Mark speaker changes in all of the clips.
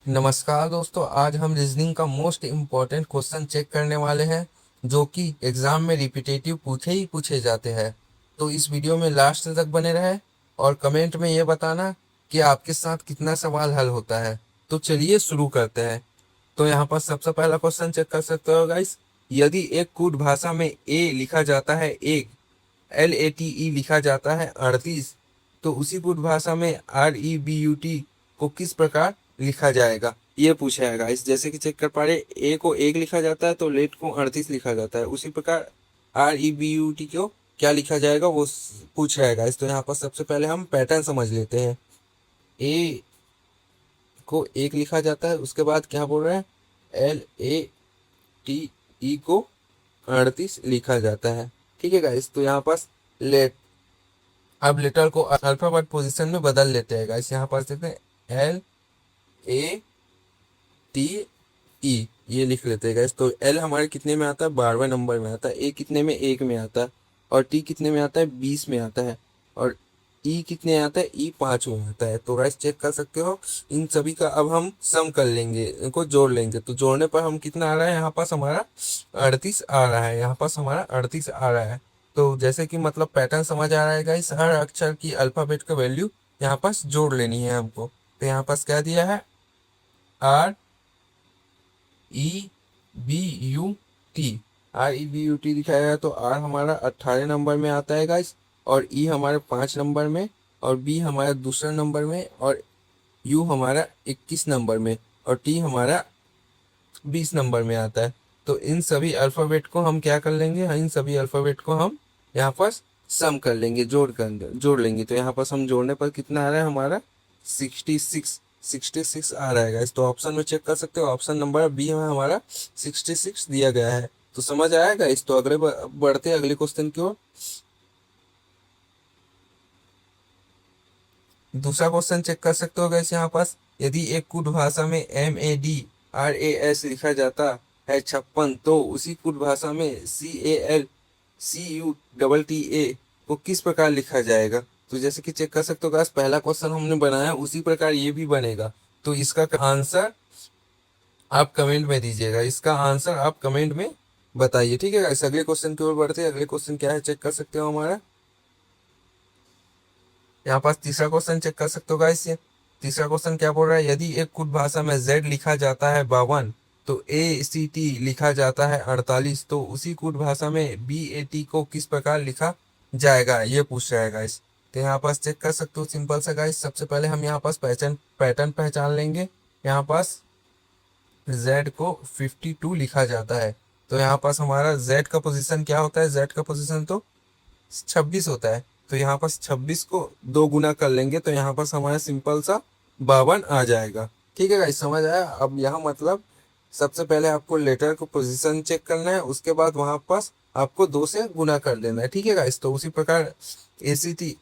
Speaker 1: नमस्कार दोस्तों, आज हम रीजनिंग का मोस्ट इम्पॉर्टेंट क्वेश्चन चेक करने वाले हैं जो कि एग्जाम में रिपीटेटिव पूछे ही पूछे जाते हैं। तो इस वीडियो में लास्ट तक बने रहे और कमेंट में ये बताना कि आपके साथ कितना सवाल हल होता है। तो चलिए शुरू करते हैं। तो यहाँ पर सबसे पहला क्वेश्चन चेक कर सकते हो गाइस। यदि एक कूट भाषा में ए लिखा जाता है एक, LATE लिखा जाता है 38, तो उसी कूट भाषा में REBUT को किस प्रकार लिखा जाएगा, ये पूछा है गाइस। जैसे कि चेक कर पा रहे, ए को एक लिखा जाता है तो लेट को 38 लिखा जाता है, उसी प्रकार REBUT को क्या लिखा जाएगा वो पूछ रहा है गाइस। तो यहाँ पर सबसे पहले हम पैटर्न समझ लेते हैं। ए को एक लिखा जाता है, उसके बाद क्या बोल रहे हैं, LATE को 38 लिखा जाता है। ठीक है गाइस, तो यहाँ पर लेट, अब लेटर को अल्फाबेट पोजीशन में बदल लेते हैं गाइस। यहाँ पर देखते हैं LATE ये लिख लेते हैं गाइस। तो एल हमारे कितने में आता है, 12वें नंबर में आता है। ए कितने में, 1 में आता है। और टी कितने में आता है, 20 में आता है। और ई कितने आता है, ई 5 में आता है। तो गाइस चेक कर सकते हो इन सभी का। अब हम सम कर लेंगे, इनको जोड़ लेंगे। तो जोड़ने पर हम कितना आ रहा है, यहाँ पास हमारा 38 आ रहा है। यहाँ पास हमारा 38 आ रहा है। तो जैसे कि मतलब पैटर्न समझ आ रहा है गाइस, हर अक्षर की अल्फाबेट का वैल्यू यहाँ पास जोड़ लेनी है हमको। तो यहाँ पास क्या दिया है, REBUT, REBUT दिखाया है। तो आर हमारा 18 नंबर में आता है गाइस, और ई हमारे 5 नंबर में, और बी हमारा दूसरा नंबर में, और यू हमारा 21 नंबर में, और टी हमारा 20 नंबर में आता है। तो इन सभी अल्फ़ाबेट को हम क्या कर लेंगे, इन सभी अल्फ़ाबेट को हम यहाँ पर सम कर लेंगे, जोड़ लेंगे। तो यहाँ पर हम जोड़ने पर कितना आ रहा है हमारा, 66 आ रहा है गाइस। तो ऑप्शन में चेक कर सकते हो, ऑप्शन नंबर बी में हमारा 66 दिया गया है। तो समझ आएगा इस। तो अगले बढ़ते हैं अगले क्वेश्चन की ओर। दूसरा क्वेश्चन चेक कर सकते हो गाइस। यहाँ पास यदि एक कुट भाषा में MADRAS लिखा जाता है 56, तो उसी कुट भाषा में CALCUTTA को किस प्रकार लिखा जाएगा। तो जैसे कि चेक कर सकते हो गाइस, पहला क्वेश्चन हमने बनाया उसी प्रकार ये भी बनेगा। तो इसका आंसर आप कमेंट में दीजिएगा, इसका आंसर आप कमेंट में बताइए। ठीक है गाइस, अगले क्वेश्चन की ओर बढ़ते हैं। अगले क्वेश्चन क्या है चेक कर सकते हो हमारा। यहाँ पास तीसरा क्वेश्चन चेक कर सकते हो गाइस। ये तीसरा क्वेश्चन क्या बोल रहा है, यदि एक कुट भाषा में Z लिखा जाता है 52, तो ACT लिखा जाता है 48, तो उसी कुट भाषा में BAT को किस प्रकार लिखा जाएगा, ये पूछ रहा है गाइस। तो यहाँ पास चेक कर सकते हो, सिंपल सा गाइस। सबसे पहले हम यहाँ पास पैटर्न पहचान लेंगे। यहाँ पास Z को 52 लिखा जाता है, तो यहाँ पास हमारा Z का पोजीशन क्या होता है, Z का पोजीशन तो 26 होता है। तो यहाँ पर 26 को 2 गुना कर लेंगे, तो यहाँ पर हमारा सिंपल सा 52 आ जाएगा। ठीक है गाइस, समझ आया। अब यहाँ मतलब सबसे पहले आपको लेटर को पोजीशन चेक करना है, उसके बाद वहां पास आपको 2 से गुना कर देना है। ठीक है गाइस, तो उसी प्रकार ACT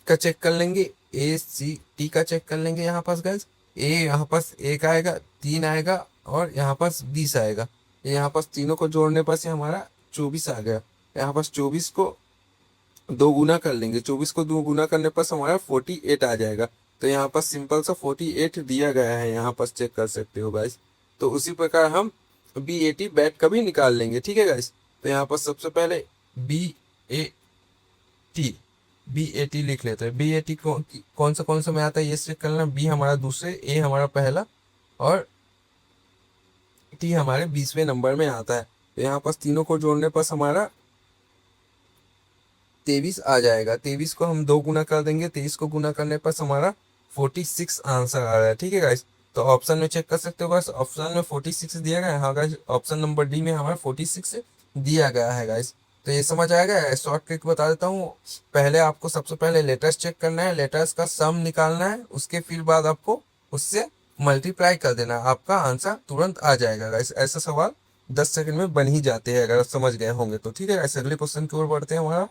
Speaker 1: का चेक कर लेंगे, ACT का चेक कर लेंगे। यहाँ पास गाइस ए यहाँ पास 1 आएगा, 3 आएगा, और यहाँ पास 20 आएगा। यहाँ पास तीनों को जोड़ने पर से हमारा 24 आ गया। यहाँ पास 24 को 2 गुना कर लेंगे, 24 को 2 गुना करने पर हमारा 48 आ जाएगा। तो यहाँ पर सिंपल सा 48 दिया गया है, यहाँ पर चेक कर सकते हो गाइस। तो उसी प्रकार हम BAT बैट का भी निकाल लेंगे। ठीक है गाइस, तो यहाँ पर सबसे पहले BAT BAT लिख लेते हैं। BAT कौन सा में आता है ये चेक करना। बी हमारा दूसरे, ए हमारा पहला, और टी हमारे 20वें नंबर में आता है। तो यहाँ पर तीनों को जोड़ने पर हमारा 23 आ जाएगा। 23 को हम 2 गुना कर देंगे, 23 को गुना करने पर हमारा 46 आंसर आ रहा है। ठीक है गाइस, तो ऑप्शन में चेक कर सकते हो गाइस, ऑप्शन में 46 दिया गया है। हाँ गाइस, ऑप्शन नंबर डी में हमारा 46 दिया गया है गाइस। तो ये समझ आएगा। शॉर्ट ट्रिक बता देता हूँ। पहले आपको सबसे पहले लेटर्स चेक करना है, लेटर्स का सम निकालना है, उसके फिर बाद आपको उससे मल्टीप्लाई कर देना, आपका आंसर तुरंत आ जाएगा गाइस। ऐसा सवाल 10 सेकंड में बन ही जाते हैं अगर आप समझ गए होंगे तो। ठीक है गाइस, अगले क्वेश्चन की ओर बढ़ते हैं। हमारा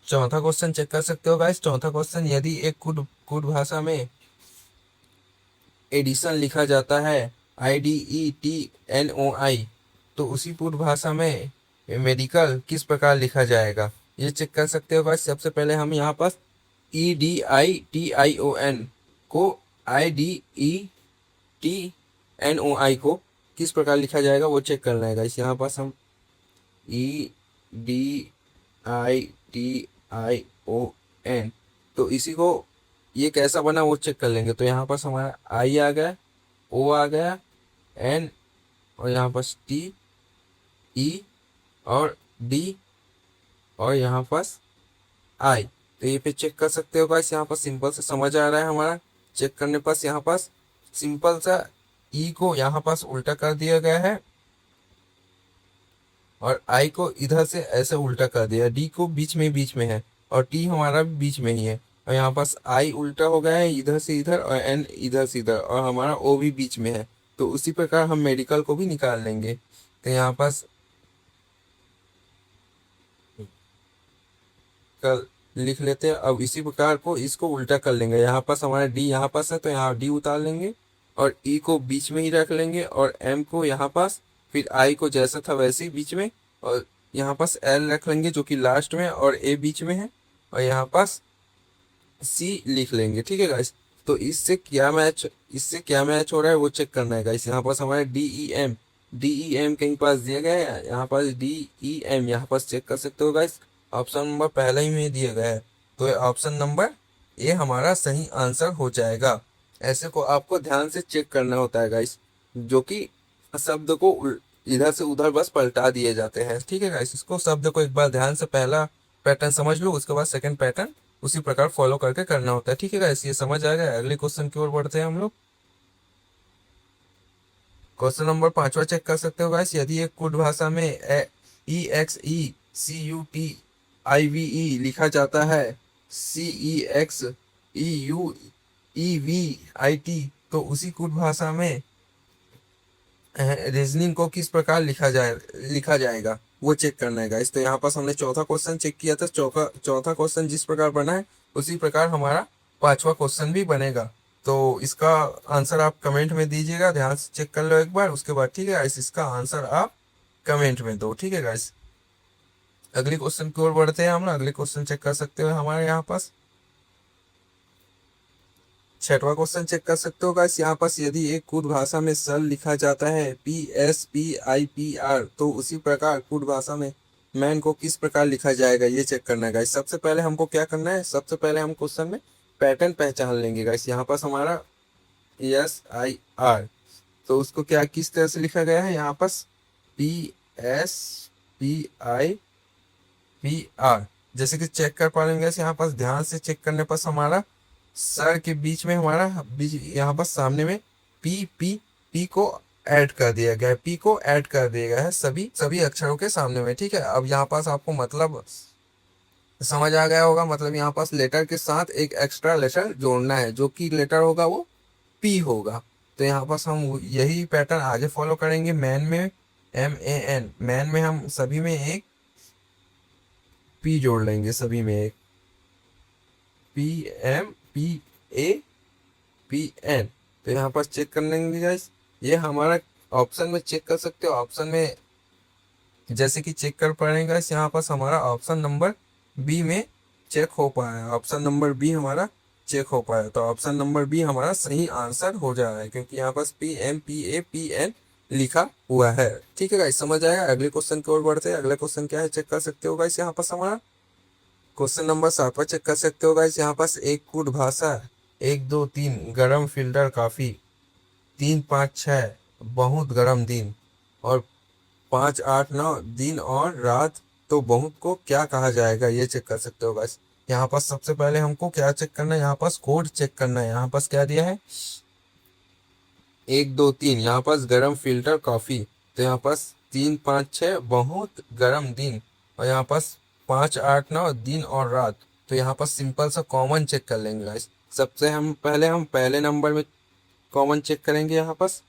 Speaker 1: चौथा क्वेश्चन चेक कर सकते हो गाइस। चौथा क्वेश्चन, यदि एक कुड भाषा में एडिशन लिखा जाता है IDETNOI, तो उसी कुड भाषा में मेडिकल किस प्रकार लिखा जाएगा, ये चेक कर सकते हो गाइस। सबसे पहले हम यहाँ पास EDITION को IDETNOI को किस प्रकार लिखा जाएगा वो चेक करना है गाइस। यहाँ पास हम EDITION, तो इसी को ये कैसा बना वो चेक कर लेंगे। तो यहाँ पास हमारा I आ गया, O आ गया, N, और यहाँ पास T, E और D, और यहाँ पास I। तो ये पे चेक कर सकते हो गाइस। यहाँ पर सिंपल से समझ आ रहा है हमारा। चेक करने पास यहाँ पास सिंपल सा E को यहाँ पास उल्टा कर दिया गया है और I को इधर से ऐसे उल्टा कर दिया। D को बीच में है और T हमारा भी बीच में ही है, और यहाँ पास I उल्टा हो गया है इधर से इधर और N इधर से इधर, और हमारा O भी बीच में है। तो उसी प्रकार हम मेडिकल को भी निकाल लेंगे। तो यहाँ पास कल लिख लेते हैं। अब इसी प्रकार को इसको उल्टा कर लेंगे। यहाँ पास हमारा D यहाँ पास है तो यहाँ D उतार लेंगे और E को बीच में ही रख लेंगे और M को यहाँ पास, फिर I को जैसा था वैसे ही बीच में, और यहाँ पास L रख लेंगे जो कि लास्ट में, और A बीच में है, और यहाँ पास C लिख लेंगे। ठीक है गाइस। तो इससे क्या मैच हो रहा है वो चेक करना है गाइस। यहाँ पास हमारे DEM कहीं पास दिया गया है, यहाँ पास DEM यहाँ पास चेक कर सकते हो गाइस। ऑप्शन नंबर पहले ही में दिया गया है, तो ऑप्शन नंबर ए हमारा सही आंसर हो जाएगा। ऐसे को आपको ध्यान से चेक करना होता है गाइस, जो कि शब्द को इधर से उधर बस पलटा दिए जाते हैं। ठीक है गाइस। इसको शब्द को एक बार ध्यान से पहला पैटर्न समझ लो, उसके बाद सेकंड पैटर्न उसी प्रकार फॉलो करके करना होता है। ठीक है गाइस, ये समझ आ गया। अगले क्वेश्चन की ओर बढ़ते हैं हम लोग। क्वेश्चन नंबर 5वां चेक कर सकते हो गाइस। यदि एक कुट भाषा में EXECUTIVE लिखा जाता है CEXEUEVIT, तो उसी कुट भाषा में रीजनिंग को किस प्रकार लिखा जाएगा वो चेक करना है गाइस। तो यहाँ पास हमने चौथा क्वेश्चन चेक किया था। चौथा क्वेश्चन जिस प्रकार बना है उसी प्रकार हमारा 5वां क्वेश्चन भी बनेगा। तो इसका आंसर आप कमेंट में दीजिएगा, ध्यान से चेक कर लो एक बार, उसके बाद ठीक है गाइस इसका आंसर आप कमेंट में दो। ठीक है गाइस। अगले क्वेश्चन की ओर बढ़ते हैं हम लोग। अगले क्वेश्चन चेक कर सकते हो हमारे यहाँ पास 6वां क्वेश्चन चेक कर सकते हो गाइस। यहाँ पास यदि एक कुट भाषा में सल लिखा जाता है PSPIPR, तो उसी प्रकार कुट भाषा में मैन को किस प्रकार लिखा जाएगा ये चेक करना है गाइस। सबसे पहले हमको क्या करना है, सबसे पहले हम क्वेश्चन में पैटर्न पहचान लेंगे गाइस। यहाँ पास हमारा SIR, तो उसको क्या किस तरह से लिखा गया है, यहाँ पास PSPIPR जैसे कि चेक कर पा लेंगे। यहाँ पास ध्यान से चेक करने पर हमारा सर के बीच में हमारा यहाँ पर सामने में पी को ऐड कर दिया गया है। पी को ऐड कर दिया गया है सभी अक्षरों के सामने में। ठीक है। अब यहाँ पास आपको मतलब समझ आ गया होगा, मतलब यहाँ पास लेटर के साथ एक एक्स्ट्रा लेटर जोड़ना है, जो कि लेटर होगा वो पी होगा। तो यहाँ पास हम यही पैटर्न आगे फॉलो करेंगे। मैन में MAN, मैन में हम सभी में एक पी जोड़ लेंगे, सभी में एक PMPAPN। तो यहाँ पर चेक कर लेंगे गाइस। ये हमारा ऑप्शन में चेक कर सकते हो। ऑप्शन में जैसे कि चेक कर पाएंगे गाइस, यहाँ पास हमारा ऑप्शन नंबर बी में चेक हो पाया। ऑप्शन नंबर बी हमारा चेक हो पाया, तो ऑप्शन नंबर बी हमारा सही आंसर हो जा रहा है, क्योंकि यहाँ पास PMPAPN लिखा हुआ है। ठीक है गाइस, समझ आएगा। अगले क्वेश्चन की ओर बढ़ते हैं। अगला क्वेश्चन क्या है चेक कर सकते हो गाइस। यहाँ पास हमारा क्वेश्चन नंबर 7 चेक कर सकते हो गाइस। यहाँ पास एक कुट भाषा 1 2 3 गरम फिल्टर काफी, 3 5 6 बहुत गरम दिन, और 5 8 9 दिन और रात, तो बहुत को क्या कहा जाएगा ये चेक कर सकते हो गाइस। यहाँ पास सबसे पहले हमको क्या चेक करना है, यहाँ पास कोड चेक करना है। यहाँ पास क्या दिया है 1 2 3, यहाँ पास गरम फिल्टर कॉफी, तो यहाँ पास 3 5 6 बहुत गरम दिन, और यहाँ पास 5 8 9 दिन और रात। तो यहाँ पर सिंपल सा कॉमन चेक कर लेंगे गाइस। सबसे हम पहले नंबर में कॉमन चेक करेंगे। यहाँ पास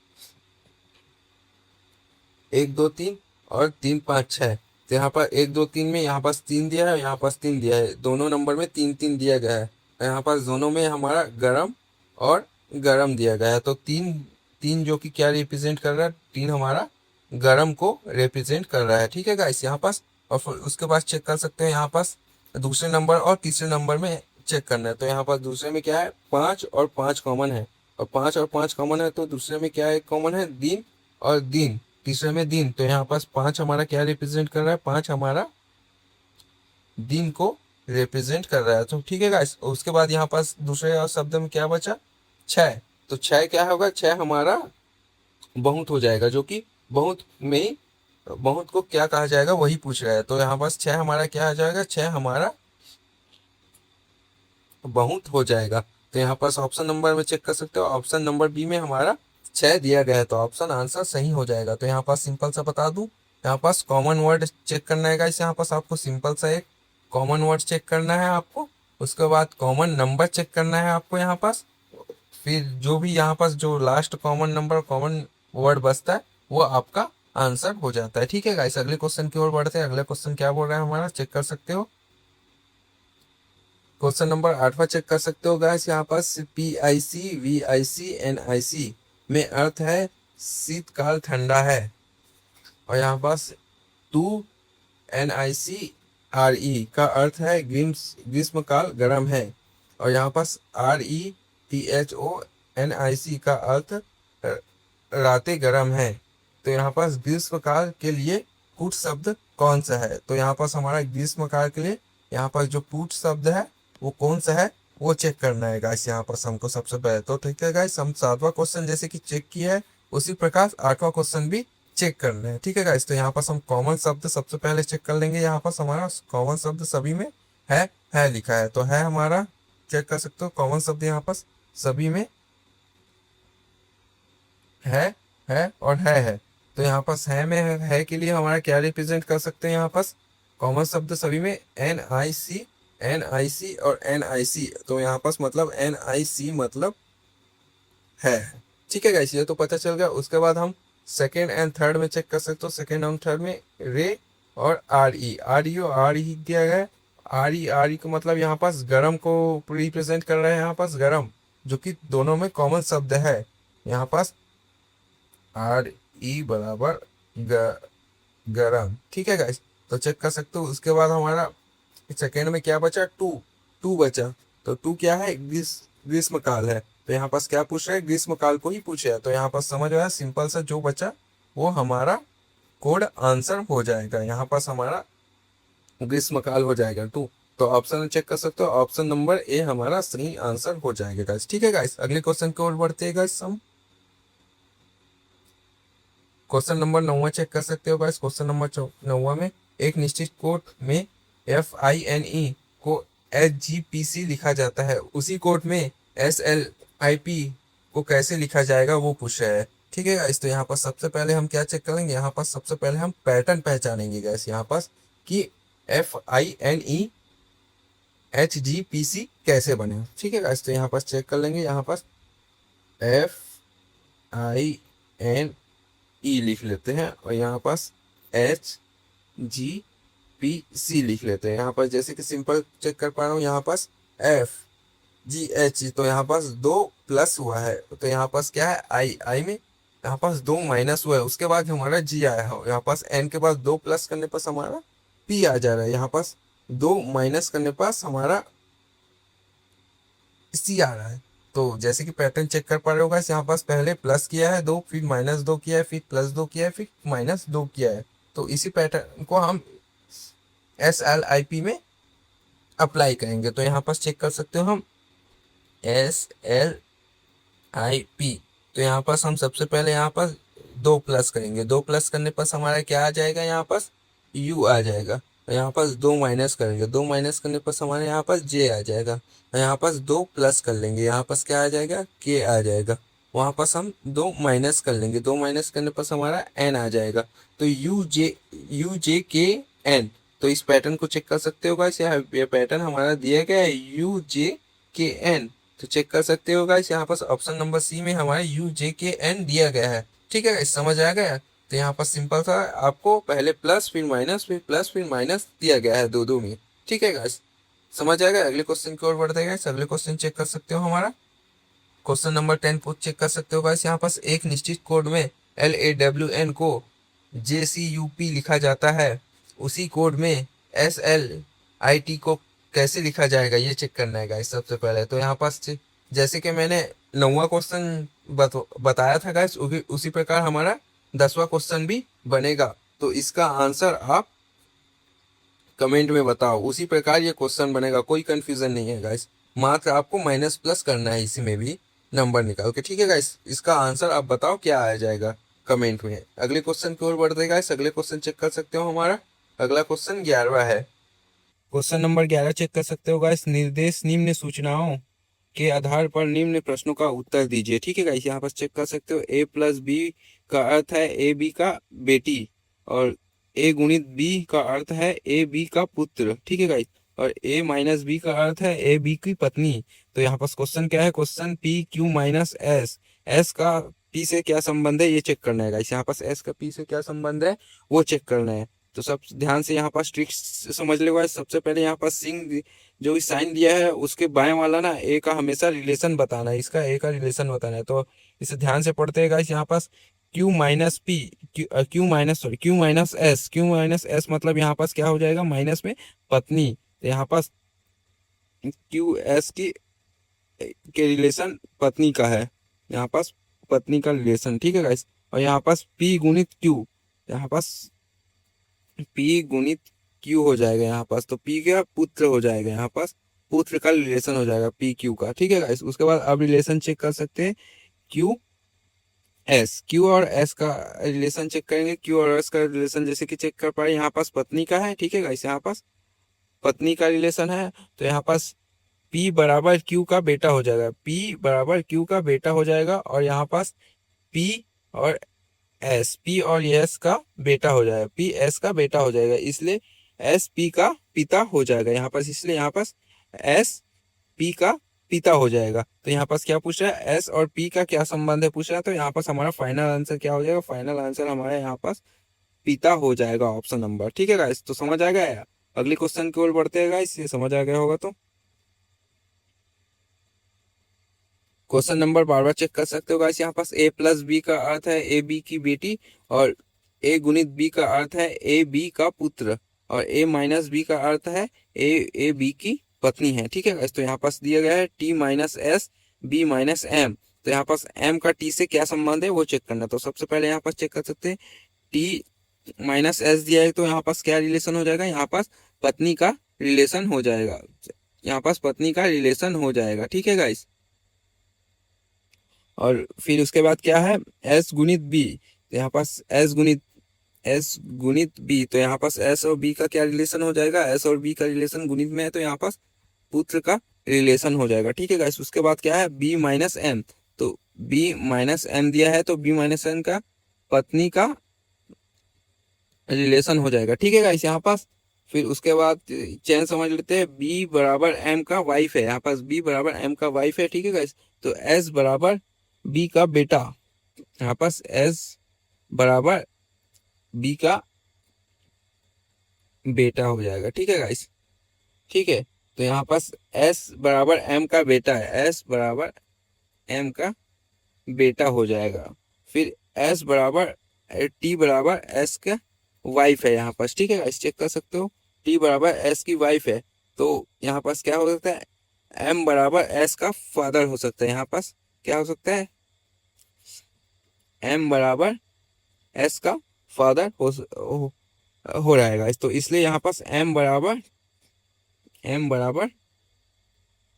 Speaker 1: 1 2 3 और 3 5 6, तो यहाँ पर 1 2 3 में यहाँ पास 3 दिया है, यहाँ पास 3 दिया है, दोनों नंबर में 3 3 दिया गया है। यहाँ पास दोनों में हमारा गरम और गरम दिया गया है, तो 3 जो कि क्या रिप्रेजेंट कर रहा है, 3 हमारा गरम को रिप्रेजेंट कर रहा है। ठीक है गाइस यहाँ पास। और फिर उसके बाद चेक कर सकते हैं यहाँ पास दूसरे नंबर और तीसरे नंबर में चेक करना है। तो यहाँ पास दूसरे में क्या है 5 और 5 कॉमन है, और पाँच कॉमन है, तो दूसरे में क्या है कॉमन है, दिन और दिन, तीसरे में दिन। तो यहाँ पास 5 हमारा क्या रिप्रेजेंट कर रहा है, 5 हमारा दिन को रिप्रेजेंट कर रहा है। तो ठीक है गाइस, उसके बाद यहाँ पास दूसरे और शब्द में क्या बचा, 6। तो 6 क्या होगा, 6 हमारा बहुत हो जाएगा, जो कि बहुत में बहुत को क्या कहा जाएगा वही पूछ रहा है। तो यहाँ पास 6 हमारा क्या आ जाएगा, 6 हमारा बहुत हो जाएगा। तो यहाँ पास ऑप्शन नंबर में चेक कर सकते हो, ऑप्शन नंबर बी में हमारा 6 दिया गया है, तो ऑप्शन आंसर सही हो जाएगा। तो यहाँ पास सिंपल सा बता दूं, यहाँ पास कॉमन वर्ड चेक करना है गाइस, यहाँ पास आपको सिंपल सा एक कॉमन वर्ड चेक करना है आपको, उसके बाद कॉमन नंबर चेक करना है आपको यहाँ पास, फिर जो भी यहाँ पास जो last common number common word बचता है वो आपका आंसर हो जाता है। ठीक है गाइस, अगले क्वेश्चन की ओर बढ़ते हैं। अगला क्वेश्चन क्या बोल रहा है हमारा, चेक कर सकते हो। क्वेश्चन नंबर 8वां चेक कर सकते हो गाइस, यहाँ पास PIC VIC NIC में अर्थ है शीतकाल ठंडा है, और यहाँ पास 2NICRE का अर्थ है ग्रीष्मकाल गर्म है, और यहाँ पास RETHONIC का अर्थ रातें गर्म है। तो यहाँ पास ग्रीष्मकाल के लिए पुट शब्द कौन सा है, तो यहाँ पास हमारा ग्रीष्मकाल के लिए यहाँ पास जो पुट शब्द है वो कौन सा है वो चेक करना है गाइस यहाँ पास हमको सबसे पहले। तो ठीक है गाइस, हम 7वां क्वेश्चन जैसे कि चेक किया है उसी प्रकार 8वां क्वेश्चन भी चेक करना है। ठीक है गाइस, तो यहाँ पास हम कॉमन शब्द सबसे पहले चेक कर लेंगे। यहाँ पास हमारा कॉमन शब्द सभी में है लिखा है, तो है हमारा चेक कर सकते हो कॉमन शब्द यहाँ पास सभी में है और है। तो यहाँ पास है में है के लिए हमारा क्या रिप्रेजेंट कर सकते हैं, यहाँ पास कॉमन शब्द सभी में NIC और NIC, तो यहाँ पास मतलब NIC मतलब है। ठीक है गाइस, ये तो पता चल गया। उसके बाद हम सेकेंड एंड थर्ड में चेक कर सकते हो। सेकेंड एंड थर्ड में रे और RE और RE दिया गया है। RE का मतलब यहाँ पास गरम को रिप्रेजेंट कर रहा है, यहाँ पास गरम, जो कि दोनों में कॉमन शब्द है। यहाँ पास RE बराबर गरम। ठीक है गाइस, तो चेक कर सकते हो। उसके बाद हमारा सेकेंड में क्या बचा, टू बचा। तो टू क्या है, ग्रीष्मकाल है। तो यहाँ पास क्या पूछ रहा है, ग्रीष्मकाल को ही पूछा है। तो यहाँ पास समझ आया, सिंपल सा जो बचा वो हमारा कोड आंसर हो जाएगा। यहाँ पास हमारा ग्रीष्मकाल हो जाएगा 2। तो ऑप्शन चेक कर सकते हो, ऑप्शन नंबर ए हमारा सही आंसर हो जाएगा गाइस। ठीक है गाइस, अगले क्वेश्चन की ओर बढ़ते हैं गाइस हम। क्वेश्चन नंबर 9 चेक कर सकते हो गाइस। क्वेश्चन नंबर 9 में एक निश्चित कोड में FINE को SGPC लिखा जाता है, उसी कोड में SLIP को कैसे लिखा जाएगा वो पूछ रहा है। ठीक है गाइस, तो यहाँ पर सबसे पहले हम क्या चेक करेंगे, यहाँ पर सबसे पहले हम पैटर्न पहचानेंगे गाइस यहाँ पास कि FINE HGPC कैसे बने। ठीक है गाइस, तो यहाँ पास चेक कर लेंगे। यहाँ पास FINE लिख लेते हैं और यहाँ पास HGPC लिख लेते हैं। यहाँ पर जैसे कि सिंपल चेक कर पा रहा हूँ, यहाँ पास FGH, तो यहाँ पास 2 प्लस हुआ है, तो यहाँ पास क्या है आई में यहाँ पास 2 माइनस हुआ है। उसके बाद हमारा G आया है, यहाँ पास N के पास 2 प्लस करने पर हमारा P आ जा रहा है, यहाँ पास 2 माइनस करने पर हमारा C आ रहा है। तो जैसे कि पैटर्न चेक कर पा रहे हो गाइस, यहाँ पास पहले प्लस किया है 2, फिर माइनस 2 किया है, फिर प्लस 2 किया है, फिर माइनस 2 किया है। तो इसी पैटर्न को हम SLIP में अप्लाई करेंगे। तो यहाँ पास चेक कर सकते हो हम SLIP। तो यहाँ पास हम सबसे पहले यहाँ पास 2 प्लस करेंगे, 2 प्लस करने पर हमारा क्या आ जाएगा, यहाँ पास U आ जाएगा। तो यहाँ पास 2 माइनस करेंगे, 2 माइनस करने पर हमारे यहाँ पास J आ जाएगा। तो यहाँ पास 2 प्लस कर लेंगे, यहाँ पास क्या आ जाएगा, K आ जाएगा। वहाँ पास हम 2 माइनस कर लेंगे, 2 माइनस करने पर हमारा N आ जाएगा। तो UJKN। तो इस पैटर्न को चेक कर सकते हो गाइस, ये पैटर्न हमारा दिया गया है UJKN। तो चेक कर सकते हो गाइस, यहाँ पास ऑप्शन नंबर सी में हमारा UJKN दिया गया है। ठीक है गाइस, समझ आ गया। तो यहाँ पर सिंपल सा आपको पहले प्लस फिर माइनस फिर प्लस फिर माइनस दिया गया है दो में। ठीक है गाइस, समझ आएगा। अगले क्वेश्चन की ओर बढ़ते हैं गाइस। अगले क्वेश्चन चेक कर सकते हो हमारा क्वेश्चन नंबर 10 को चेक कर सकते हो गाइस। यहाँ पास एक निश्चित कोड में LAWN को JCUP लिखा जाता है, उसी कोड में SLIT को कैसे लिखा जाएगा ये चेक करना है गाइस सबसे पहले। तो यहाँ पास जैसे कि मैंने 9वां क्वेश्चन बताया था गाइस, उसी प्रकार हमारा 10वां क्वेश्चन भी बनेगा। तो इसका आंसर आप कमेंट में बताओ। उसी प्रकार ये क्वेश्चन बनेगा, कोई कंफ्यूजन नहीं है गाइस। मात्र आपको माइनस प्लस करना है इसी में भी नंबर निकाल के, ठीक है गाइस। इसका आंसर आप बताओ क्या आ जाएगा कमेंट में। अगले क्वेश्चन की ओर बढ़ते गाइस। अगले क्वेश्चन चेक कर सकते हो हमारा। अगला क्वेश्चन 11वां है। क्वेश्चन नंबर 11 चेक कर सकते हो गाइस। निर्देश निम्न सूचनाओं के आधार पर निम्न प्रश्नों का उत्तर दीजिए, ठीक है गाइस। यहाँ पर चेक कर सकते हो a प्लस बी का अर्थ है ए बी का बेटी, और a गुणित b का अर्थ है ए बी का पुत्र, ठीक है गाइस। और a माइनस बी का अर्थ है ए बी की पत्नी। तो यहाँ पर क्वेश्चन क्या है, question p q minus s, s का p से क्या संबंध है ये चेक करना है गाइस। यहाँ पर s का p से क्या संबंध है वो चेक करना है। तो सब ध्यान से यहाँ पर ट्रिक्स समझ लो गाइस। सबसे पहले यहाँ पर सिंग जो भी साइन दिया है उसके बाएं वाला ना ए का हमेशा रिलेशन बताना है, इसका ए का रिलेशन बताना है। तो इसे ध्यान से पढ़ते हैं गाइस। यहाँ पास Q minus P, Q minus S, Q minus S मतलब यहाँ पास क्या हो जाएगा, माइनस में पत्नी। तो यहाँ पास क्यू एस की के रिलेशन पत्नी का है, यहाँ पास पत्नी का रिलेशन, ठीक है गाइस। और यहाँ पास पी गुणित क्यू, यहाँ पास पी गुणित क्यू हो जाएगा यहाँ पास। तो पी का पुत्र हो जाएगा, यहाँ पास पुत्र का रिलेशन हो जाएगा पी क्यू का, ठीक है गाइस। उसके बाद अब रिलेशन चेक कर सकते हैं क्यू एस, क्यू और एस का रिलेशन चेक करेंगे। क्यू और एस का रिलेशन जैसे कि चेक कर पा रहे हैं, यहाँ पास पत्नी का है, ठीक है गाइस। यहाँ पास पत्नी का रिलेशन है। तो यहाँ पास P बराबर Q का बेटा हो जाएगा, P बराबर Q का बेटा हो जाएगा। और यहाँ पास P और P और S का बेटा हो जाएगा, P S का बेटा हो जाएगा, इसलिए S P का पिता हो जाएगा यहाँ पास। इसलिए यहाँ पास S P का पिता हो जाएगा। तो यहाँ पास क्या पूछ रहा है, S और P का क्या संबंध है पूछ रहा है। तो यहाँ पास हमारा फाइनल आंसर क्या हो जाएगा, फाइनल आंसर हमारा यहाँ पास पिता हो जाएगा, ऑप्शन नंबर, ठीक है गाइस। तो समझ आ गया यार। अगले क्वेश्चन की ओर बढ़ते हैं गाइस, ये समझ आ गया होगा। तो क्वेश्चन नंबर बार बार चेक कर सकते हो गाइस। यहाँ पास a प्लस बी का अर्थ है ए बी की बेटी, और a गुणित b का अर्थ है ए बी का पुत्र, और a माइनस बी का अर्थ है ए बी की पत्नी है, ठीक है गाइस। तो यहाँ पास दिया गया है t minus S B minus M. तो यहाँ पास m का t से क्या संबंध है वो चेक करना। तो सबसे पहले यहाँ पास चेक कर सकते हैं, t माइनस एस दिया है तो यहाँ पास क्या रिलेशन हो जाएगा, यहाँ पास पत्नी का रिलेशन हो जाएगा, यहाँ पास पत्नी का रिलेशन हो जाएगा, ठीक है गाइस। और फिर उसके बाद क्या है, एस गुणित बी। तो यहाँ पास एस गुणित बी, तो यहाँ पास एस और बी का क्या रिलेशन हो जाएगा, एस और बी का रिलेशन गुणित में है, तो यहाँ पास पुत्र का रिलेशन हो जाएगा, ठीक है गाइस। उसके बाद क्या है, बी माइनस एम। तो बी माइनस एम दिया है तो बी माइनस एम का पत्नी का रिलेशन हो जाएगा, ठीक है गाइस यहाँ पास। फिर उसके बाद चैन समझ लेते हैं, बी बराबर एम का वाइफ है, यहाँ पास बी बराबर एम का वाइफ है, ठीक है गाइस। तो एस बराबर बी का बेटा, यहाँ पास एस बराबर बी का बेटा हो जाएगा, ठीक है गाइस, ठीक है। तो यहाँ पास एस बराबर एम का बेटा है, एस बराबर एम का बेटा हो जाएगा। फिर एस बराबर टी बराबर एस का वाइफ है यहाँ पास, ठीक है गाइस, चेक कर सकते हो, टी बराबर एस की वाइफ है। तो यहाँ पास क्या हो सकता है, एम बराबर एस का फादर हो सकता है, यहाँ पास क्या हो सकता है, एम बराबर एस का फादर हो रहेगा। तो इसलिए यहाँ पास एम बराबर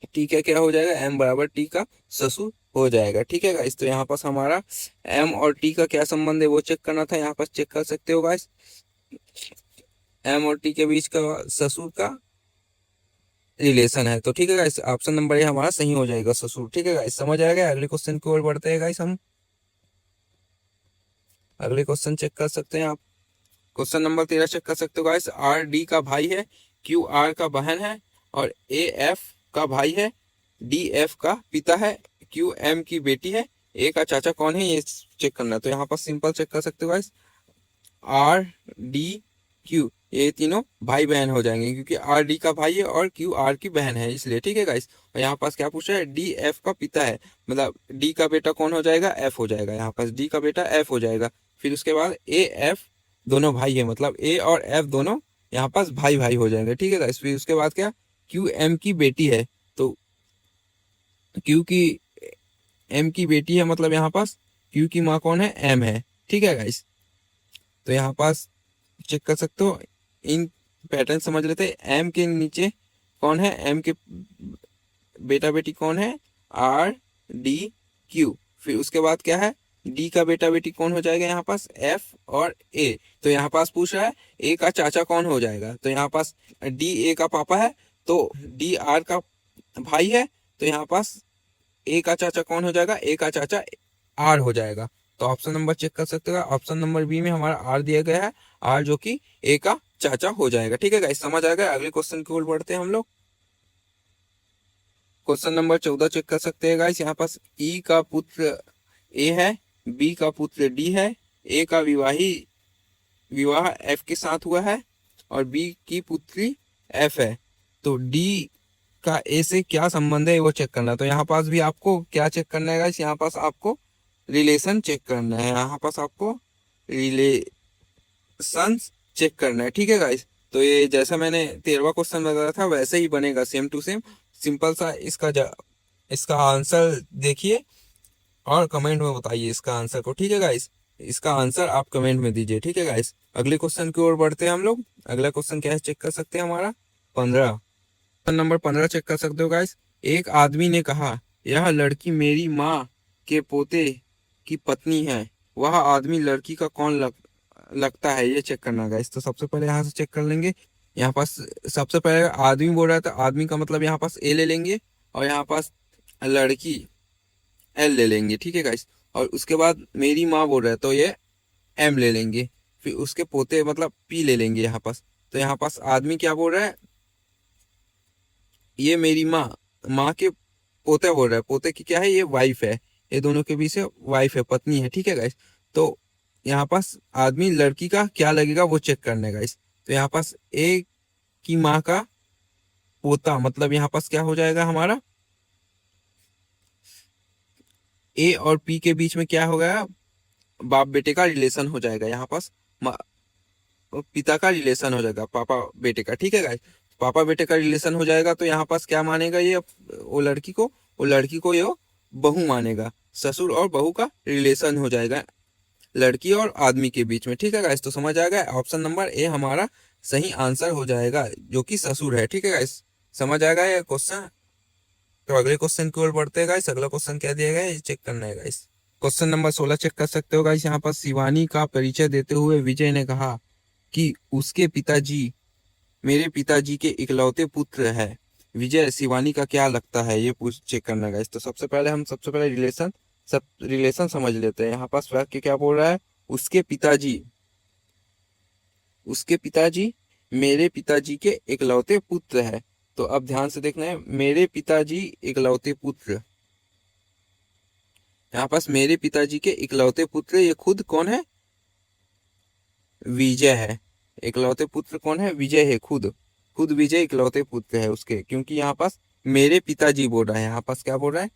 Speaker 1: टी का क्या हो जाएगा, एम बराबर टी का ससुर हो जाएगा, ठीक है गाइस। तो यहाँ पास हमारा एम और टी का क्या संबंध है वो चेक करना था, यहाँ पास चेक कर सकते हो गाइस। एम और टी के बीच का ससुर का रिलेशन है, तो ठीक है गाइस, ऑप्शन नंबर ए हमारा सही हो जाएगा, ससुर, ठीक है गाइस, समझ आ गया। अगले क्वेश्चन की ओर बढ़ते हैं गाइस हम। अगले क्वेश्चन चेक कर सकते हैं आप। क्वेश्चन नंबर 13 चेक कर सकते हो गाइस। आर डी का भाई है, क्यू आर का बहन है, और ए एफ का भाई है, डी एफ का पिता है, क्यू एम की बेटी है, ए का चाचा कौन है ये चेक करना है। तो यहाँ पर सिंपल चेक कर सकते हो गाइस, आर डी क्यू ये तीनों भाई बहन हो जाएंगे, क्योंकि आर डी का भाई है और क्यू आर की बहन है, इसलिए, ठीक है गाइस। और यहाँ पास क्या पूछा है, डी एफ का पिता है, मतलब डी का बेटा कौन हो जाएगा, एफ हो जाएगा, यहाँ पास डी का बेटा एफ हो जाएगा। फिर उसके बाद ए एफ दोनों भाई है, मतलब ए और एफ दोनों यहाँ पास भाई भाई हो जाएंगे, ठीक है गाइस। फिर उसके बाद क्या, क्यू एम की बेटी है, तो क्यू की एम की बेटी है, मतलब यहाँ पास क्यू की माँ कौन है, एम है। ठीक है गाइस, तो यहाँ पास चेक कर सकते हो, इन पैटर्न समझ लेते हैं। एम के नीचे कौन है, एम के बेटा बेटी कौन है, आर डी क्यू। फिर उसके बाद क्या है, डी का बेटा बेटी कौन हो जाएगा यहाँ पास, एफ और ए। तो यहाँ पास पूछ रहा है ए का चाचा कौन हो जाएगा, तो यहाँ पास डी ए का पापा है, तो डी आर का भाई है, तो यहाँ पास ए का चाचा कौन हो जाएगा, ए का चाचा आर हो जाएगा। तो ऑप्शन नंबर चेक कर सकते हो, ऑप्शन नंबर बी में हमारा आर दिया गया है, आर जो कि ए का चाचा हो जाएगा। ठीक है गाइस, समझ आ गया। अगले क्वेश्चन की ओर बढ़ते हैं हम लोग। क्वेश्चन नंबर 14 चेक कर सकते हैं गाइस। यहाँ पास ई का पुत्र ए है, बी का पुत्र डी है, ए का विवाह एफ के साथ हुआ है और बी की पुत्री एफ है। तो डी का ए से क्या संबंध है वो चेक करना है। तो यहाँ पास भी आपको क्या चेक करना है गाइस, यहाँ पास आपको रिलेशन चेक करना है, यहाँ पास आपको रिलेशन चेक करना है। ठीक है गाइस, तो ये जैसा मैंने 13वां क्वेश्चन बताया था वैसे ही बनेगा, सेम टू सेम। सिंपल सा इसका आंसर देखिए और कमेंट में बताइए इसका आंसर को। ठीक है गाइस, इसका आंसर आप कमेंट में दीजिए। ठीक है गाइस, अगले क्वेश्चन की ओर बढ़ते हैं हम लोग। अगला क्वेश्चन क्या है चेक कर सकते हैं, हमारा 15। क्वेश्चन नंबर 15 चेक कर सकते हो गाइस। एक आदमी ने कहा, यह लड़की मेरी माँ के पोते की पत्नी है। वह आदमी लड़की का कौन लगता है, ये चेक करना गाइस। तो सबसे पहले यहाँ से चेक कर लेंगे। यहाँ पास सबसे पहले आदमी बोल रहा है, तो आदमी का मतलब यहाँ पास ए ले लेंगे और यहाँ पास लड़की एल ले लेंगे। ठीक है गाइस, और उसके बाद मेरी माँ बोल रहा है तो ये एम ले लेंगे। फिर उसके पोते मतलब पी ले लेंगे यहाँ पास। तो यहाँ पास आदमी क्या बोल रहा है, ये मेरी माँ के पोते बोल रहा है, पोते की क्या है, ये वाइफ है, ये दोनों के बीच से वाइफ है, पत्नी है। ठीक है गाइस, तो यहाँ पास आदमी लड़की का क्या लगेगा वो चेक करने गाइस। तो यहाँ पास ए की माँ का पोता मतलब यहाँ पास क्या हो जाएगा, हमारा ए और पी के बीच में क्या हो गया, बाप बेटे का रिलेशन हो जाएगा। यहाँ पास पिता का रिलेशन हो जाएगा, पापा बेटे का। ठीक है गाइस, पापा बेटे का रिलेशन हो जाएगा तो यहाँ पास क्या मानेगा ये, वो लड़की को ये बहू मानेगा। ससुर और बहू का रिलेशन हो जाएगा लड़की और आदमी के बीच में। ठीक है गाइस, तो समझ आ गया, ऑप्शन नंबर ए हमारा सही आंसर हो जाएगा, जो कि ससुर है। ठीक है गाइस, समझ आ गया ये क्वेश्चन। तो अगले क्वेश्चन की ओर बढ़ते हैं गाइस। अगला क्वेश्चन क्या दिया गया है ये चेक करना है गाइस। क्वेश्चन नंबर 16 चेक कर सकते हो गाइस। यहाँ पर शिवानी का परिचय देते हुए विजय ने कहा कि उसके पिताजी मेरे पिताजी के इकलौते पुत्र है। विजय शिवानी का क्या लगता है ये पूछ चेक करना गाइस। तो सबसे पहले रिलेशन समझ लेते हैं। यहाँ पास वाक्य क्या बोल रहा है, उसके पिताजी मेरे पिताजी के इकलौते पुत्र है। तो अब ध्यान से देखना है, मेरे पिताजी इकलौते पुत्र, यहाँ पास मेरे पिताजी के इकलौते पुत्र, ये खुद कौन है, विजय है। इकलौते पुत्र कौन है, विजय है, खुद विजय इकलौते पुत्र है उसके, क्योंकि यहाँ पास मेरे पिताजी बोल रहा है, यहाँ पास क्या बोल रहा है,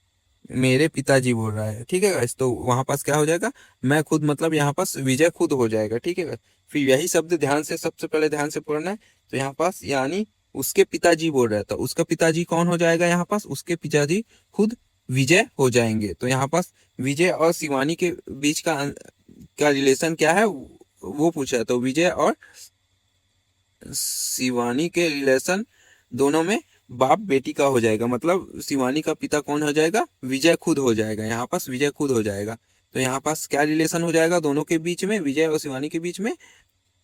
Speaker 1: मेरे पिताजी बोल रहा है। ठीक है गाइस, तो वहां पास क्या हो जाएगा, मैं खुद मतलब यहाँ पास विजय खुद हो जाएगा। ठीक है गाइस, फिर यही शब्द सबसे पहले ध्यान से पढ़ना है। तो यहाँ पास यानी उसके पिताजी बोल रहा है, तो उसका पिताजी कौन हो जाएगा, यहाँ पास उसके पिताजी खुद विजय हो जाएंगे। तो यहाँ पास विजय और शिवानी के बीच का रिलेशन क्या है वो पूछा है। तो विजय और शिवानी के रिलेशन दोनों में बाप बेटी का हो जाएगा, मतलब शिवानी का पिता कौन हो जाएगा, विजय खुद हो जाएगा। यहाँ पास विजय खुद हो जाएगा, तो यहाँ पास क्या रिलेशन हो जाएगा दोनों के बीच में, विजय और शिवानी के बीच में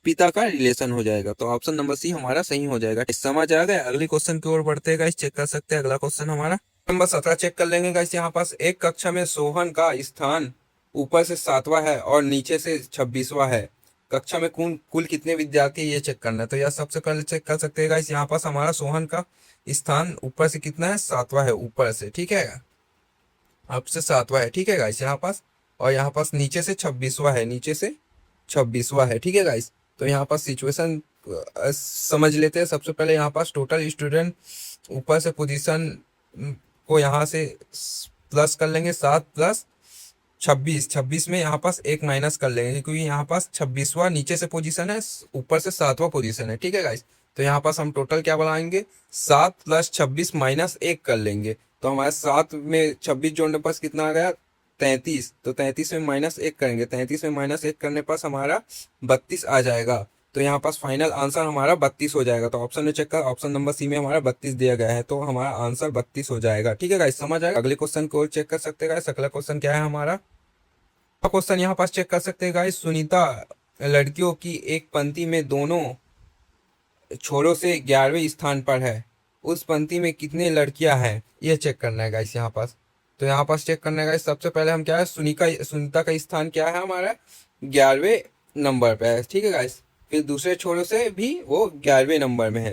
Speaker 1: पिता का रिलेशन हो जाएगा। तो ऑप्शन नंबर सी हमारा सही हो जाएगा। समझ आ गया। अगले क्वेश्चन की ओर बढ़ते हैं गाइस, चेक कर सकते हैं अगला क्वेश्चन हमारा नंबर 17 चेक कर लेंगे गाइस। यहाँ पास एक कक्षा में सोहन का स्थान ऊपर से 7वां है और नीचे से 26वां है। कक्षा में कुल कितने विद्यार्थी ये चेक करना है। तो यह सबसे पहले चेक कर सकते हैं गाइस, यहाँ पास हमारा सोहन का स्थान ऊपर से कितना है, 7वां है ऊपर से। ठीक है, अब से 7वां है। ठीक है गाइस यहाँ पास, और यहाँ पास नीचे से 26वां है, नीचे से 26वां है। ठीक है गाइस, तो यहाँ पास सिचुएशन समझ लेते हैं। सबसे पहले यहाँ पास टोटल स्टूडेंट ऊपर से पोजीशन को यहाँ से प्लस कर लेंगे, 7 प्लस 26 में यहाँ पास 1 माइनस कर लेंगे, क्योंकि यहाँ पास 26वां नीचे से पोजीशन है, ऊपर से 7वां पोजीशन है। ठीक है गाइस, तो यहाँ पास हम टोटल क्या बनाएंगे, 7 प्लस 26 माइनस 1 कर लेंगे। तो हमारे 7 में 26 जोड़ने पर कितना आ गया, 33। तो 33 में -1 करेंगे, 33 में -1 करने पर हमारा 32 आ जाएगा। तो यहाँ पास फाइनल आंसर हमारा 32 हो जाएगा। तो ऑप्शन में चेक कर, ऑप्शन नंबर सी में हमारा 32 दिया गया है, तो हमारा आंसर 32 हो जाएगा। ठीक है गाइस, समझ आएगा। अगले क्वेश्चन को चेक कर सकते हैं गाइस। अगला क्वेश्चन क्या है हमारा, क्वेश्चन यहाँ पास चेक कर सकते हैं गाइस। सुनीता लड़कियों की एक पंक्ति में दोनों छोरों से 11वें स्थान पर है, उस पंक्ति में कितने लड़कियां हैं, ये चेक करना है गाइस यहाँ पास। तो यहाँ पास चेक करना है गाइस, सबसे पहले हम क्या है, सुनीता का स्थान क्या है हमारा, 11वें नंबर पे है। ठीक है गाइस, फिर दूसरे छोरों से भी वो 11वें नंबर में है।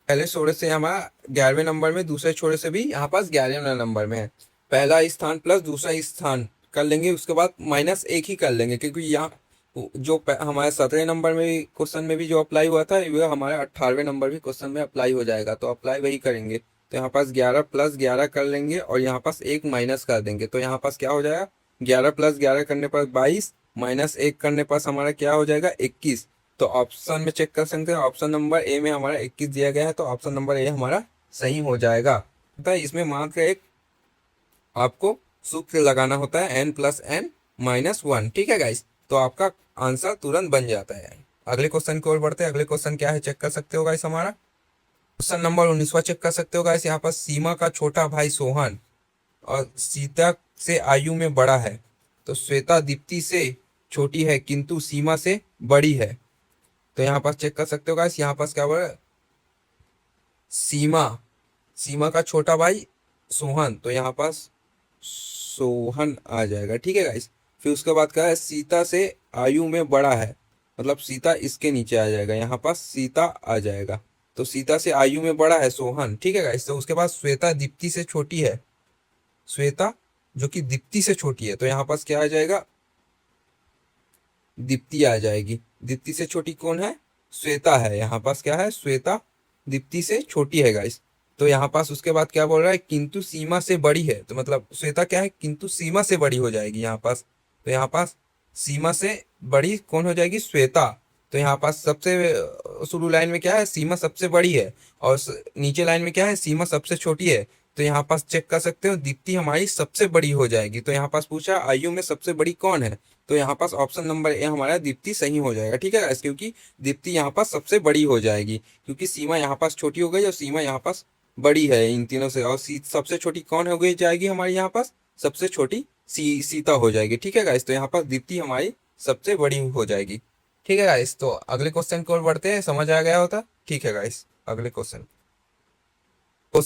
Speaker 1: पहले छोरे से हमारा 11वें नंबर में, दूसरे छोरे से भी यहाँ पास 11वें नंबर में है। पहला स्थान प्लस दूसरा स्थान कर लेंगे, उसके बाद -1 ही कर लेंगे, क्योंकि यहाँ जो हमारे 17 नंबर में भी क्वेश्चन में भी जो अप्लाई हुआ था, वो हमारे 18वें नंबर भी क्वेश्चन में अप्लाई हो जाएगा। तो अप्लाई वही करेंगे। तो यहाँ पास 11 + 11 कर लेंगे और यहाँ पास 1 माइनस कर देंगे। तो यहाँ पास क्या हो जाएगा, 11 + 11 करने पर 22, -1 करने पर हमारा क्या हो जाएगा, 21। तो ऑप्शन में चेक कर सकते हैं, ऑप्शन नंबर ए में हमारा 21 दिया गया है, तो ऑप्शन नंबर ए हमारा सही हो जाएगा। तो इसमें मात्र एक आपको सूत्र लगाना होता है, n+n-1। ठीक है गाइस, तो आपका आंसर तुरंत बन जाता है। अगले क्वेश्चन की ओर बढ़ते हैं। अगले क्वेश्चन क्या है, चेक कर सकते हो गाइस। हमारा क्वेश्चन नंबर 19वां चेक कर सकते हो गाइस। यहाँ पर सीमा का छोटा भाई सोहन और सीता से आयु में बड़ा है, तो श्वेता दीप्ति से छोटी है किंतु सीमा से बड़ी है। तो यहाँ पास चेक कर सकते हो गाइस, यहाँ पास क्या बोल रहा है, सीमा का छोटा भाई सोहन, तो यहाँ पास सोहन आ जाएगा। ठीक है गाइस, फिर उसके बाद क्या है, सीता से आयु में बड़ा है, मतलब सीता इसके नीचे आ जाएगा, यहाँ पास सीता आ जाएगा। तो सीता से आयु में बड़ा है सोहन। ठीक है गाइस, तो उसके बाद श्वेता दीप्ति से छोटी है, श्वेता जो कि दीप्ति से छोटी है, तो यहाँ पास क्या आ जाएगा, दीप्ति आ जाएगी। दीप्ति से छोटी कौन है, श्वेता है। यहाँ पास क्या है, श्वेता दीप्ति से छोटी है गाइस। तो यहाँ पास उसके बाद क्या बोल रहा है, किंतु सीमा से बड़ी है, तो मतलब श्वेता क्या है, किंतु सीमा से बड़ी हो जाएगी यहाँ पास। तो यहाँ पास सीमा से बड़ी कौन हो जाएगी, श्वेता। तो यहाँ पास सबसे शुरू लाइन में क्या है, सीमा सबसे बड़ी है, और नीचे लाइन में क्या है, सीमा सबसे छोटी है। तो यहाँ पास चेक कर सकते हो, दीप्ति हमारी सबसे बड़ी हो जाएगी। तो यहाँ पास पूछा आयु में सबसे बड़ी कौन है, तो यहाँ पास ऑप्शन नंबर ए हमारा दीप्ति सही हो जाएगा। ठीक है, क्योंकि दीप्ति यहाँ पास सबसे बड़ी हो जाएगी, क्योंकि सीमा यहाँ पास छोटी हो गई और सीमा यहाँ पास बड़ी है इन तीनों से। और सबसे छोटी कौन हो गई जाएगी हमारी, यहाँ पास सबसे छोटी सीता हो जाएगी। ठीक है गाइस, तो यहाँ पास दीप्ति हमारी सबसे बड़ी हो जाएगी। ठीक है गाइस, तो अगले क्वेश्चन की ओर बढ़ते हैं। समझ आ गया होता। ठीक है गाइस, अगले क्वेश्चन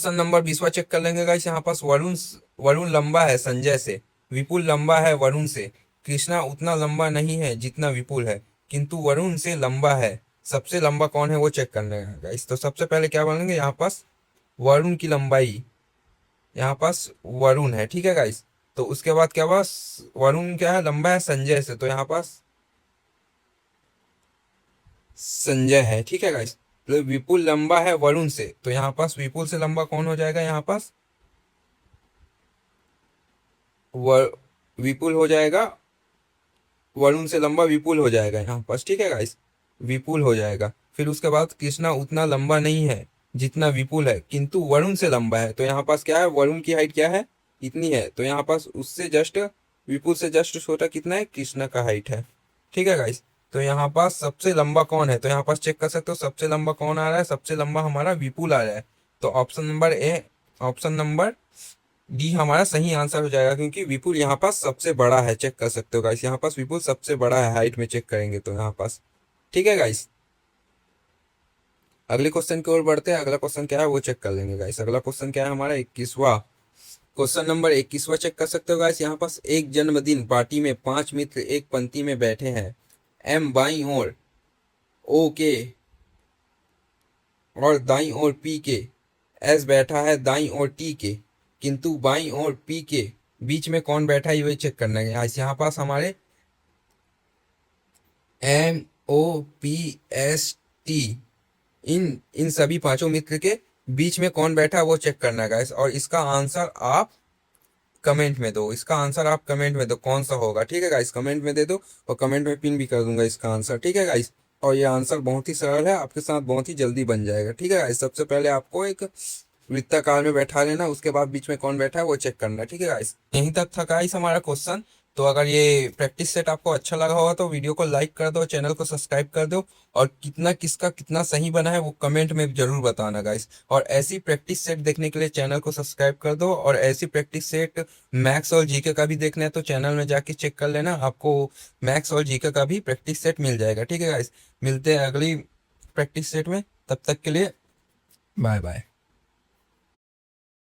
Speaker 1: नंबर 20वां चेक कर लेंगे गाइस। यहाँ पास वरुण लंबा है संजय से, विपुल लंबा है वरुण से, कृष्णा उतना लंबा नहीं है जितना विपुल है, किंतु वरुण से लंबा है, सबसे लंबा कौन है वो चेक करना है गाइस। तो सबसे पहले क्या बोलेंगे, यहाँ पास वरुण की लंबाई, यहाँ पास वरुण है। ठीक है गाइस, तो उसके बाद क्या पास वरुण क्या है, लंबा है संजय से, तो यहाँ पास संजय है। ठीक है गाइस, तो विपुल लंबा है वरुण से, तो यहाँ पास विपुल से लंबा कौन हो जाएगा, यहाँ पास विपुल हो जाएगा, वरुण से लंबा विपुल हो जाएगा यहाँ पास। ठीक है गाइस, विपुल हो जाएगा। फिर उसके बाद कृष्णा उतना लंबा नहीं है जितना विपुल है, किंतु वरुण से लंबा है, तो यहाँ पास क्या है, वरुण की हाइट क्या है, इतनी है, तो यहाँ पास उससे जस्ट विपुल से जस्ट छोटा कितना है, कृष्णा का हाइट है। ठीक है गाइस, तो यहाँ पास सबसे लंबा कौन है, तो यहाँ पास चेक कर सकते हो सबसे लंबा कौन आ रहा है, सबसे लंबा हमारा विपुल आ रहा है। तो option number A, option number D हमारा सही आंसर हो जाएगा, क्योंकि विपुल यहाँ पास सबसे बड़ा है। चेक कर सकते हो गाइस, यहाँ पास विपुल सबसे बड़ा है हाइट में चेक करेंगे तो यहाँ पास। ठीक है गाइस, अगले क्वेश्चन की ओर बढ़ते हैं। अगला क्वेश्चन क्या है वो चेक कर लेंगे गाइस। अगला क्वेश्चन क्या है हमारा 21वां, क्वेश्चन नंबर 21वां चेक कर सकते हो गाइस। यहाँ पास एक जन्मदिन पार्टी में 5 मित्र एक पंक्ति में बैठे हैं, एम बाई ओर ओ के और दाई ओर पी के, एस बैठा है दाई ओर टी के, किंतु बाई ओर पी के बीच में कौन बैठा है ये चेक करना है। यहाँ पास हमारे M O P S T, इन सभी पांचों मित्र के बीच में कौन बैठा है वो चेक करना है गाइस, और इसका आंसर आप कमेंट में दो, इसका आंसर आप कमेंट में दो कौन सा होगा। ठीक है गाइस, कमेंट में दे दो और कमेंट में पिन भी कर दूंगा इसका आंसर। ठीक है गाइस, और ये आंसर बहुत ही सरल है, आपके साथ बहुत ही जल्दी बन जाएगा। ठीक है गाइस, सबसे पहले आपको एक वृत्ताकार में बैठा लेना, उसके बाद बीच में कौन बैठा है वो चेक करना। ठीक है गाइस, यहीं तक था गाइस हमारा क्वेश्चन। तो अगर ये प्रैक्टिस सेट आपको अच्छा लगा होगा तो वीडियो को लाइक कर दो, चैनल को सब्सक्राइब कर दो, और कितना किसका कितना सही बना है वो कमेंट में जरूर बताना गाइस। और ऐसी प्रैक्टिस सेट देखने के लिए चैनल को सब्सक्राइब कर दो, और ऐसी प्रैक्टिस सेट मैथ्स और जीके का भी देखना है तो चैनल में जाके चेक कर लेना, आपको मैथ्स और जीके का भी प्रैक्टिस सेट मिल जाएगा। ठीक है गाइस, मिलते हैं अगली प्रैक्टिस सेट में, तब तक के लिए बाय बाय।